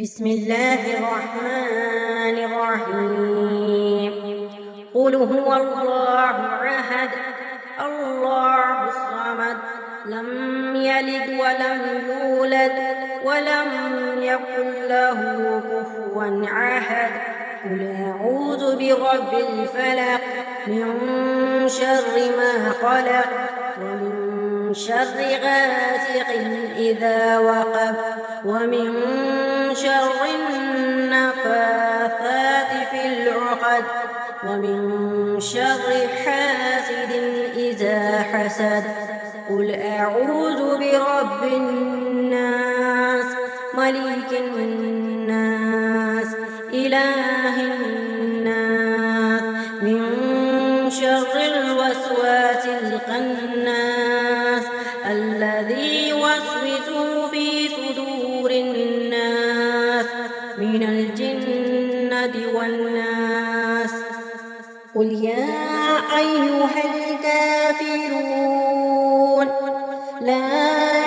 بسم الله الرحمن الرحيم. قل هو الله أحد الله الصمد لم يلد ولم يولد ولم يكن له كفوا أحد. قل أعوذ برب الفلق من شر ما خلق ومن شر غاسق إذا وقب ومن شر النفاثات في العقد ومن شر حاسد إذا حسد. قل أعوذ برب الناس ملك الناس إله الناس من شر الوسواس الخناس الذي يوسوس في صدور الناس من الجنة والناس. قل يا أيها الكافرون لا